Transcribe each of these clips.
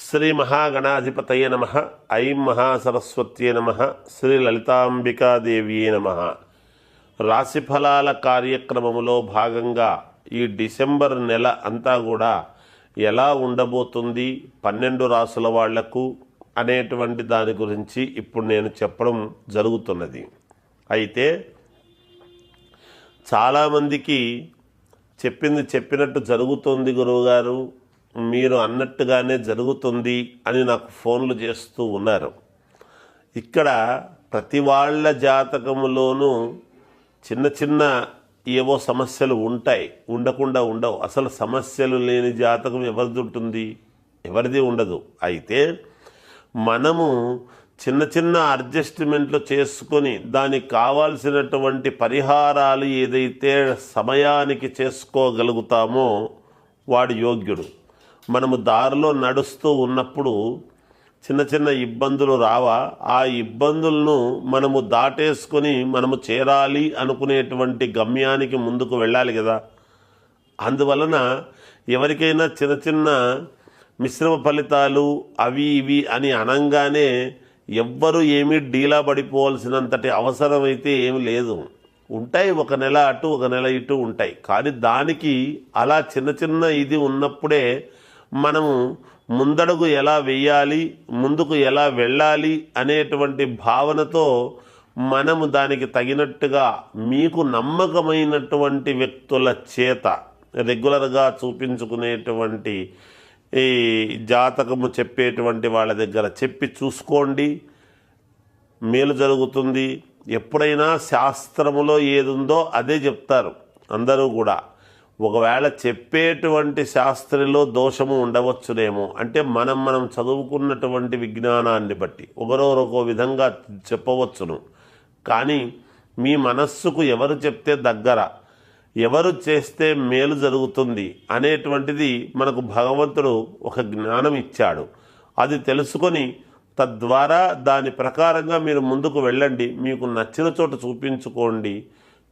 శ్రీ మహాగణాధిపతయ నమ. ఐం మహాసరస్వత్యే నమ. శ్రీ లలితాంబికాదేవ్యే నమ. రాశిఫలాల కార్యక్రమములో భాగంగా ఈ డిసెంబర్ నెల అంతా కూడా ఎలా ఉండబోతుంది 12 రాసుల వాళ్లకు అనేటువంటి దాని గురించి ఇప్పుడు నేను చెప్పడం జరుగుతున్నది. అయితే చాలామందికి చెప్పినట్టు జరుగుతుంది గురువుగారు, మీరు అన్నట్టుగానే జరుగుతుంది అని నాకు ఫోన్లు చేస్తూ ఉన్నారు. ఇక్కడ ప్రతి వాళ్ళ జాతకములోనూ చిన్న చిన్న ఏవో సమస్యలు ఉంటాయి, ఉండకుండా ఉండవు. అసలు సమస్యలు లేని జాతకం ఎవరిది ఉంటుంది? ఎవరిది ఉండదు. అయితే మనము చిన్న చిన్న అడ్జస్ట్మెంట్లు చేసుకొని దానికి కావాల్సినటువంటి పరిహారాలు ఏదైతే సమయానికి చేసుకోగలుగుతామో వాడు యోగ్యుడు. మనము దారిలో నడుస్తూ ఉన్నప్పుడు చిన్న చిన్న ఇబ్బందులు రావా? ఆ ఇబ్బందులను మనము దాటేసుకొని మనము చేరాలి అనుకునేటువంటి గమ్యానికి ముందుకు వెళ్ళాలి కదా. అందువలన ఎవరికైనా చిన్న చిన్న మిశ్రమ ఫలితాలు అవి ఇవి అని అనంగానే ఎవ్వరూ ఏమీ డీలా పడిపోవాల్సినంతటి అవసరమైతే ఏమి లేదు. ఉంటాయి, ఒక నెల అటు ఒక నెల ఇటు ఉంటాయి. కానీ దానికి అలా చిన్న చిన్న ఇది ఉన్నప్పుడే మనము ముందడుగు ఎలా వెయ్యాలి, ముందుకు ఎలా వెళ్ళాలి అనేటువంటి భావనతో మనము దానికి తగినట్టుగా మీకు నమ్మకమైనటువంటి వ్యక్తుల చేత రెగ్యులర్గా చూపించుకునేటువంటి ఈ జాతకము చెప్పేటువంటి వాళ్ళ దగ్గర చెప్పి చూసుకోండి, మేలు జరుగుతుంది. ఎప్పుడైనా శాస్త్రములో ఏదుందో అదే చెప్తారు అందరూ కూడా. ఒకవేళ చెప్పేటువంటి శాస్త్రంలో దోషము ఉండవచ్చునేమో, అంటే మనం చదువుకున్నటువంటి విజ్ఞానాన్ని బట్టి ఒకరొకో విధంగా చెప్పవచ్చును. కానీ మీ మనస్సుకు ఎవరు చెప్తే దగ్గర, ఎవరు చేస్తే మేలు జరుగుతుంది అనేటువంటిది మనకు భగవంతుడు ఒక జ్ఞానం ఇచ్చాడు. అది తెలుసుకొని తద్వారా దాని ప్రకారంగా మీరు ముందుకు వెళ్ళండి. మీకు నచ్చిన చోట చూపించుకోండి,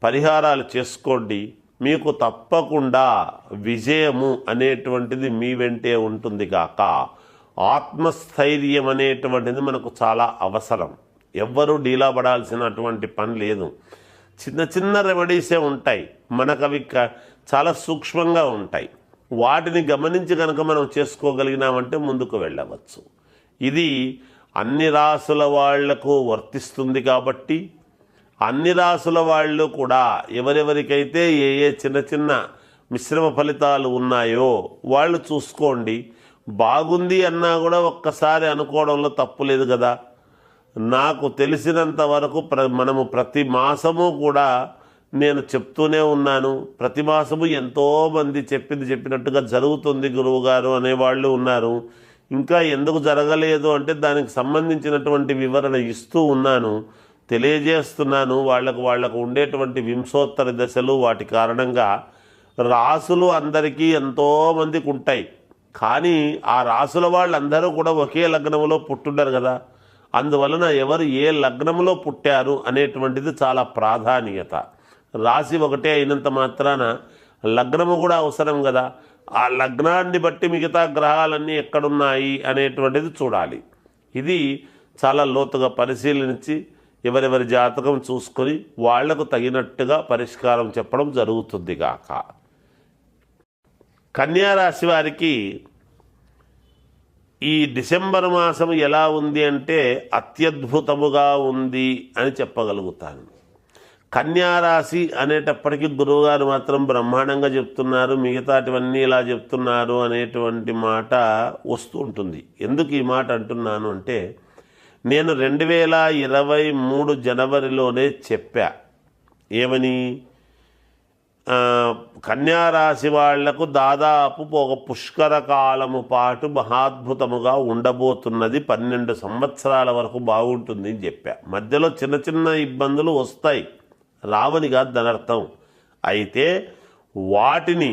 పరిహారాలు చేసుకోండి. మీకు తప్పకుండా విజయము అనేటువంటిది మీ వెంటే ఉంటుంది గాక. ఆత్మస్థైర్యం అనేటువంటిది మనకు చాలా అవసరం. ఎవ్వరూ డీలా పడాల్సినటువంటి పని లేదు. చిన్న చిన్న రెమెడీసే ఉంటాయి, మనకు అవి చాలా సూక్ష్మంగా ఉంటాయి. వాటిని గమనించి కనుక మనం చేసుకోగలిగినామంటే ముందుకు వెళ్ళవచ్చు. ఇది అన్ని రాసుల వాళ్లకు వర్తిస్తుంది కాబట్టి అన్ని రాసుల వాళ్ళు కూడా ఎవరెవరికైతే ఏ చిన్న చిన్న మిశ్రమ ఫలితాలు ఉన్నాయో వాళ్ళు చూసుకోండి. బాగుంది అన్నా కూడా ఒక్కసారి అనుకోవడంలో తప్పు లేదు కదా. నాకు తెలిసినంత వరకు మనము ప్రతి మాసము కూడా నేను చెప్తూనే ఉన్నాను. ప్రతి మాసము ఎంతోమంది చెప్పినట్టుగా జరుగుతుంది గురువుగారు అనేవాళ్ళు ఉన్నారు. ఇంకా ఎందుకు జరగలేదు అంటే దానికి సంబంధించినటువంటి వివరణ ఇస్తూ ఉన్నాను, తెలియజేస్తున్నాను. వాళ్లకు ఉండేటువంటి వింశోత్తర దశలు, వాటి కారణంగా రాసులు అందరికీ ఎంతోమందికి ఉంటాయి. కానీ ఆ రాసుల వాళ్ళందరూ కూడా ఒకే లగ్నంలో పుట్టుంటారు కదా. అందువలన ఎవరు ఏ లగ్నంలో పుట్టారు అనేటువంటిది చాలా ప్రాధాన్యత. రాశి ఒకటే అయినంత మాత్రాన లగ్నము కూడా అవసరం కదా. ఆ లగ్నాన్ని బట్టి మిగతా గ్రహాలన్నీ ఎక్కడున్నాయి అనేటువంటిది చూడాలి. ఇది చాలా లోతుగా పరిశీలించి ఎవరెవరి జాతకం చూసుకొని వాళ్లకు తగినట్టుగా పరిష్కారం చెప్పడం జరుగుతుంది గాక. కన్యారాశి వారికి ఈ డిసెంబర్ మాసం ఎలా ఉంది అంటే అత్యద్భుతముగా ఉంది అని చెప్పగలుగుతాను. కన్యారాశి అనేటప్పటికీ గురువుగారు మాత్రం బ్రహ్మాండంగా చెప్తున్నారు, మిగతాటివన్నీ ఇలా చెప్తున్నారు అనేటువంటి మాట వస్తూ ఉంటుంది. ఎందుకు ఈ మాట అంటున్నాను అంటే నేను 2023 జనవరిలోనే చెప్పా. ఏమని? కన్యారాశి వాళ్లకు దాదాపు ఒక పుష్కర కాలము పాటు మహాద్భుతముగా ఉండబోతున్నది. 12 సంవత్సరాల వరకు బాగుంటుంది అని చెప్పా. మధ్యలో చిన్న చిన్న ఇబ్బందులు వస్తాయి, రావని కాదు దాని అర్థం. అయితే వాటిని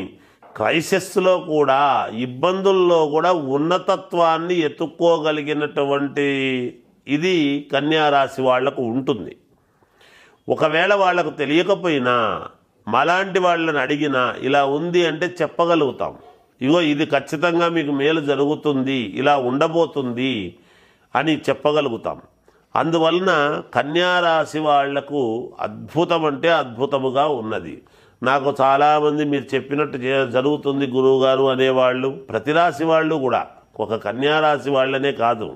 క్రైసిస్లో కూడా, ఇబ్బందుల్లో కూడా ఉన్నతత్వాన్ని ఎత్తుక్కోగలిగినటువంటి ఇది కన్యారాశి వాళ్లకు ఉంటుంది. ఒకవేళ వాళ్లకు తెలియకపోయినా మలాంటి వాళ్ళని అడిగినా ఇలా ఉంది అంటే చెప్పగలుగుతాం. ఇగో ఇది ఖచ్చితంగా మీకు మేలు జరుగుతుంది, ఇలా ఉండబోతుంది అని చెప్పగలుగుతాం. అందువలన కన్యారాశి వాళ్లకు అద్భుతం అంటే అద్భుతముగా ఉన్నది. నాకు చాలామంది మీరు చెప్పినట్టు జరుగుతుంది గురువుగారు అనేవాళ్ళు, ప్రతి రాశి వాళ్ళు కూడా, ఒక కన్యారాశి వాళ్ళనే కాదు,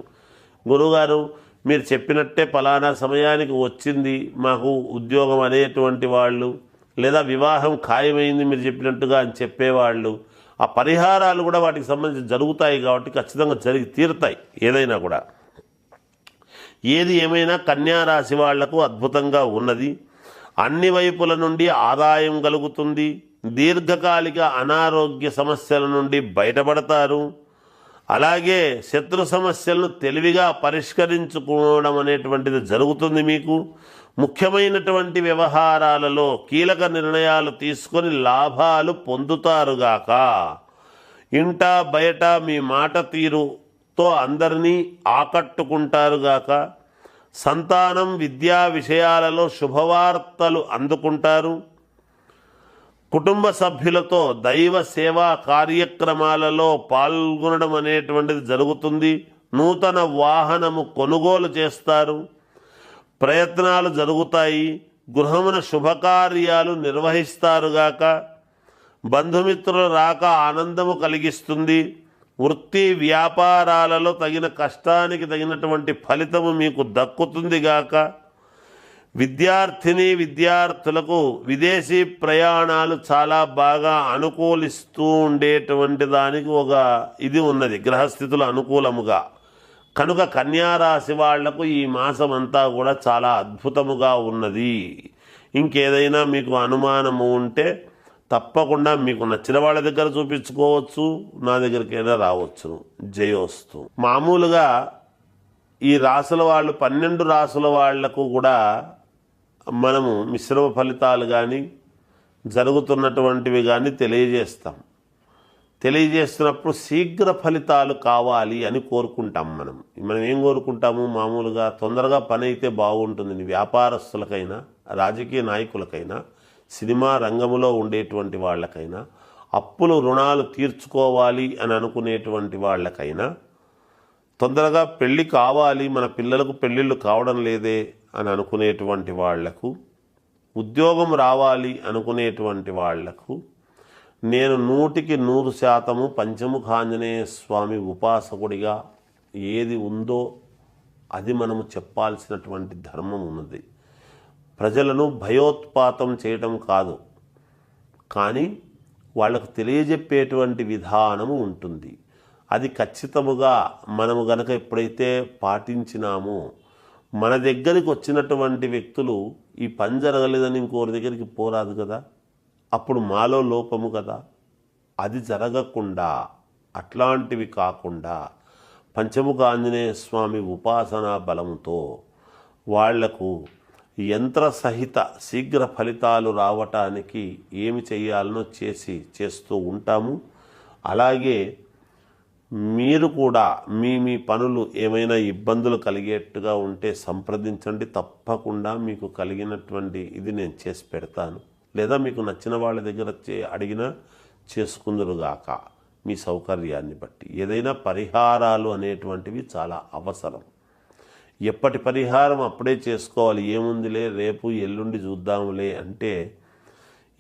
గురువుగారు మీరు చెప్పినట్టే ఫలానా సమయానికి వచ్చింది మాకు ఉద్యోగం అనేటువంటి వాళ్ళు, లేదా వివాహం ఖాయమైంది మీరు చెప్పినట్టుగా అని చెప్పేవాళ్ళు, ఆ పరిహారాలు కూడా వాటికి సంబంధించి జరుగుతాయి కాబట్టి ఖచ్చితంగా జరిగి తీరుతాయి. ఏదైనా కూడా ఏది ఏమైనా కన్యారాశి వాళ్లకు అద్భుతంగా ఉన్నది. అన్ని వైపుల నుండి ఆదాయం కలుగుతుంది. దీర్ఘకాలిక అనారోగ్య సమస్యల నుండి బయటపడతారు. అలాగే శత్రు సమస్యలను తెలివిగా పరిష్కరించుకోవడం అనేటువంటిది జరుగుతుంది. మీకు ముఖ్యమైనటువంటి వ్యవహారాలలో కీలక నిర్ణయాలు తీసుకొని లాభాలు పొందుతారుగాక. ఇంట బయట మీ మాట తీరుతో అందరినీ ఆకట్టుకుంటారుగాక. సంతానం విద్యా విషయాలలో శుభవార్తలు అందుకుంటారు. కుటుంబ సభ్యులతో దైవ సేవా కార్యక్రమాలలో పాల్గొనడం అనేటువంటిది జరుగుతుంది. నూతన వాహనము కొనుగోలు చేస్తారు. ప్రయత్నాలు జరుగుతాయి. గృహమున శుభకార్యాలు నిర్వహిస్తారుగాక. బంధుమిత్రుల రాక ఆనందము కలిగిస్తుంది. వృత్తి వ్యాపారాలలో తగిన కష్టానికి తగినటువంటి ఫలితము మీకు దక్కుతుంది గాక. విద్యార్థులకు విదేశీ ప్రయాణాలు చాలా బాగా అనుకూలిస్తూ ఉండేటువంటి దానికి ఒక ఇది ఉన్నది, గ్రహస్థితులు అనుకూలముగా. కనుక కన్యారాశి వాళ్లకు ఈ మాసం అంతా కూడా చాలా అద్భుతముగా ఉన్నది. ఇంకేదైనా మీకు అనుమానము ఉంటే తప్పకుండా మీకు నచ్చిన వాళ్ళ దగ్గర చూపించుకోవచ్చు, నా దగ్గరికైనా రావచ్చు. జయోస్తు. మామూలుగా ఈ రాసుల వాళ్ళు 12 రాసుల వాళ్లకు కూడా మనము మిశ్రమ ఫలితాలు కానీ జరుగుతున్నటువంటివి కానీ తెలియజేస్తున్నప్పుడు శీఘ్ర ఫలితాలు కావాలి అని కోరుకుంటాం. మనం ఏం కోరుకుంటాము? మామూలుగా తొందరగా పని అయితే బాగుంటుంది. వ్యాపారస్తులకైనా, రాజకీయ నాయకులకైనా, సినిమా రంగంలో ఉండేటువంటి వాళ్ళకైనా, అప్పులు రుణాలు తీర్చుకోవాలి అని అనుకునేటువంటి వాళ్ళకైనా, తొందరగా పెళ్ళి కావాలి, మన పిల్లలకు పెళ్ళిళ్ళు కావడం లేదే అని అనుకునేటువంటి వాళ్లకు, ఉద్యోగం రావాలి అనుకునేటువంటి వాళ్లకు, నేను 100% పంచముఖాంజనేయ స్వామి ఉపాసకుడిగా ఏది ఉందో అది మనము చెప్పాల్సినటువంటి ధర్మం ఉన్నది. ప్రజలను భయోత్పాతం చేయటం కాదు, కానీ వాళ్లకు తెలియజెప్పేటువంటి విధానము ఉంటుంది. అది ఖచ్చితముగా మనము గనక ఎప్పుడైతే పాటించినామో, మన దగ్గరికి వచ్చినటువంటి వ్యక్తులు ఈ పని జరగలేదని ఇంకోరి దగ్గరికి పోరాదు కదా, అప్పుడు మాలో లోపము కదా. అది జరగకుండా, అట్లాంటివి కాకుండా పంచముఖ ఆంజనేయ స్వామి ఉపాసనా బలముతో వాళ్లకు యంత్ర సహిత శీఘ్ర ఫలితాలు రావటానికి ఏమి చేయాలనో చేస్తూ ఉంటాము. అలాగే మీరు కూడా మీ పనులు ఏమైనా ఇబ్బందులు కలిగేట్టుగా ఉంటే సంప్రదించండి. తప్పకుండా మీకు కలిగినటువంటి ఇది నేను చేసి పెడతాను. లేదా మీకు నచ్చిన వాళ్ళ దగ్గర అడిగినా చేసుకుందురుగాక మీ సౌకర్యాన్ని బట్టి. ఏదైనా పరిహారాలు అనేటువంటివి చాలా అవసరం. ఎప్పటి పరిహారం అప్పుడే చేసుకోవాలి. ఏముందిలే రేపు ఎల్లుండి చూద్దాములే అంటే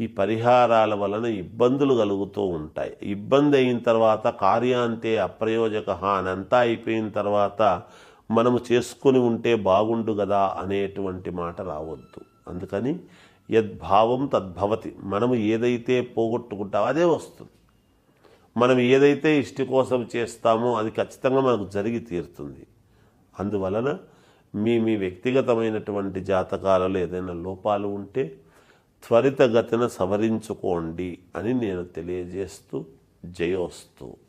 ఈ పరిహారాల వలన ఇబ్బందులు కలుగుతూ ఉంటాయి. ఇబ్బంది అయిన తర్వాత కార్యాంతే అప్రయోజక అని అంతా అయిపోయిన తర్వాత మనము చేసుకుని ఉంటే బాగుండు కదా అనేటువంటి మాట రావద్దు. అందుకని యద్భావం తద్భవతి. మనము ఏదైతే పోగొట్టుకుంటామో అదే వస్తుంది. మనం ఏదైతే ఇష్టి కోసం చేస్తామో అది ఖచ్చితంగా మనకు జరిగి తీరుతుంది. అందువలన మీ వ్యక్తిగతమైనటువంటి జాతకాలలో ఏదైనా లోపాలు ఉంటే త్వరితగతిన సవరించుకోండి అని నేను తెలియజేస్తూ జయోస్తు.